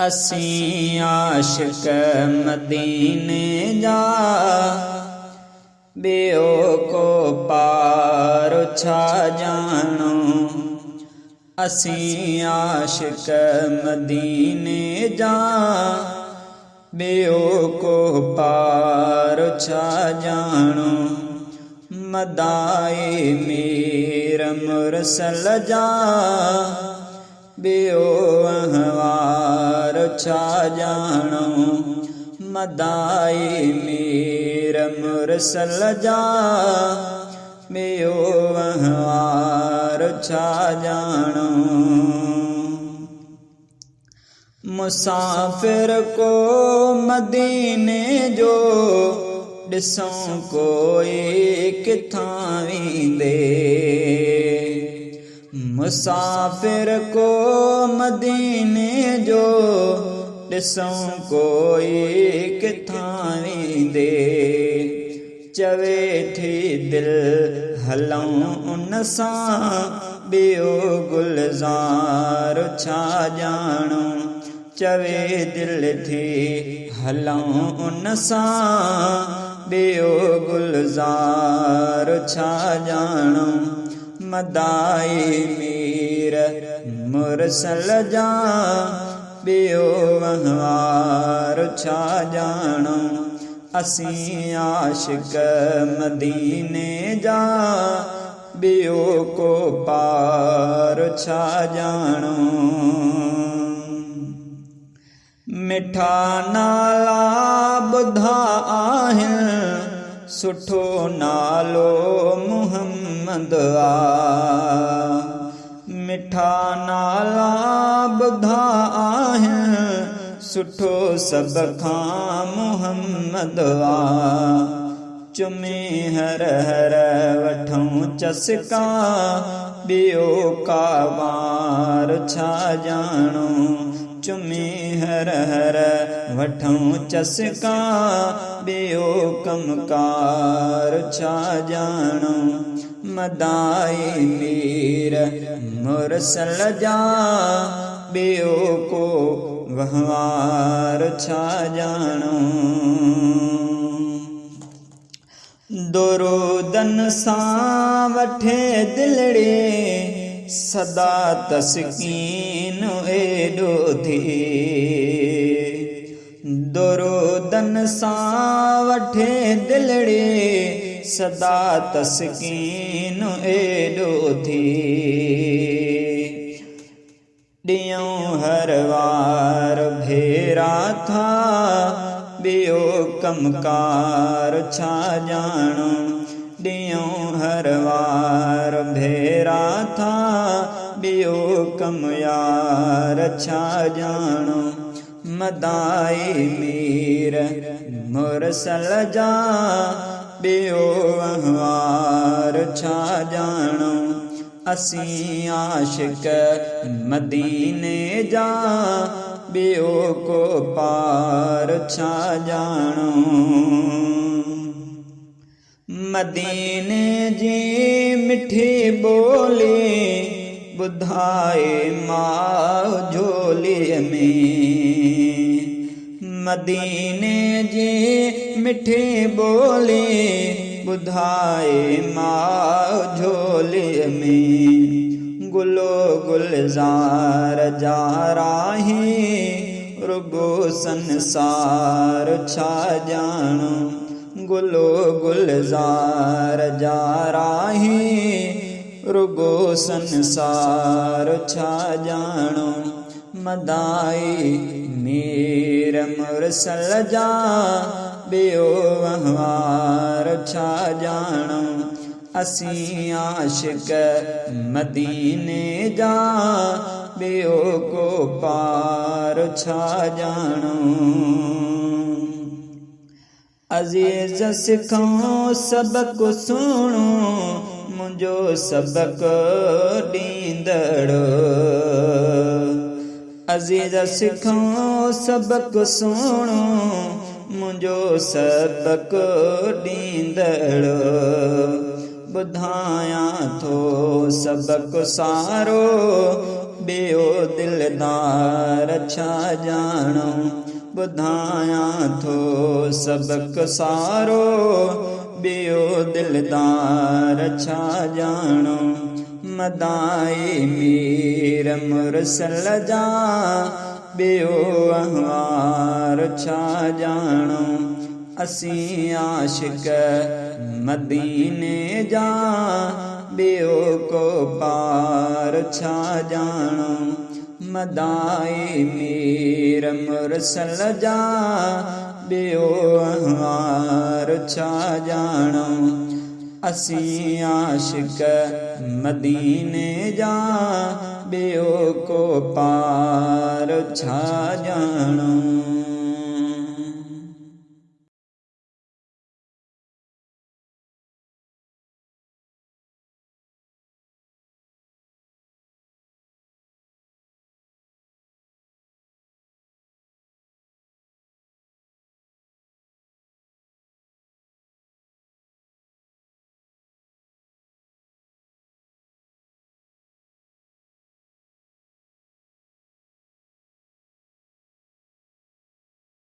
असीं आशिक मदीने जा, ॿियो को पार छा ॼाणो। असीं आशिक मदीने जा, ॿियो को पार छा ॼाणो। मदाए मीर मुरसल जा, ॿियो अहवार छा ॼाणो। मदाए मीर मुरसल जा, ॿियो अहवार छा ॼाणो। मुसाफ़िर को मदीने जो, ॾिसूं कोई किथां वेंदे। मुसाफ़िर को मदीने जो, ॾिसूं कोई किथां वेंदे। चवे थी दिल हलूं उन सां, ॿियो गुलज़ार छा ॼाणो। चवे दिल थी हलूं उन सां, ॿियो गुलज़ार छा ॼाणो। मदाए मीर मुरसल जा, ॿियो अहवार छा ॼाणो। असीं आशिक मदीने जा, ॿियो को पार छा ॼाणो। मिठा नाला ॿुधा आहिनि, सुठो नालो मुहम्मद आ। मिठा नाला ॿुधा आहिनि, सुठो सभ खां मुहम्मद आ। चुमे हर हर वठूं चस्का, ॿियो का वार छा ॼाणो। चुमे हर हर वठूं चस्का, ॿियो कमकार छा ॼाणो। मदाए मीर मुरसल जा, ॿियो को वहवार छा ॼाणो। दुरूदन सां वठे दिलड़े, सदा तस्कीन एॾो थिए। दुरूदन सां वठे दिलड़े, सदा तस्कीन एॾो थिए। ॾियूं हर वार भेरा था, ॿियो कमकार छा ॼाणो। ॾियूं हर वार भेरा था, ॿियो कम यार छा ॼाणो। मदाए मीर मुरसल जा, ॿियो अहवार छा ॼाणो। असीं आशिक मदीने जा, ॿियो को पार छा ॼाणो। मदीने जी मिठी ॿोली, ॿुधाए माउ झोलीअ में। मदीने जी मिठी ॿोली, ॿुधाए माउ झोलीअ में। गुलो गुलज़ार जा राही, रुगो संसार छा ॼाणो। गुलो गुलज़ार जा राही, रुगो संसार छा ॼाणो। मदाए मीर मुरसल जा, ॿियो अहवार छा ॼाणो। असीं आशिक मदीने जा, ॿियो को पार छा ॼाणो। अज़ीज़ सिखूं सबक सुणो, मुंहिंजो सबक ॾींदड़। अज़ीज़ सिखूं सबक सुणो, मुंहिंजो सबक ॾींदड़। ॿुधायां थो सबक सारो, ॿियो दिलदार छा ॼाणूं। ॿुधायां थो सबक़ सारो, ॿियो दिलदार छा ॼाणूं। मदाई मीर मुरसल जा, ॿियो अहवार छा ॼाणूं। असीं आशिक मदीने जा, ॿियो को पार छा ॼाणूं। मदाई मीर मुरसल जा, ॿियो अहवार छा ॼाणूं। असीं आशिक मदीने जा, ॿियो को पार छा ॼाणूं।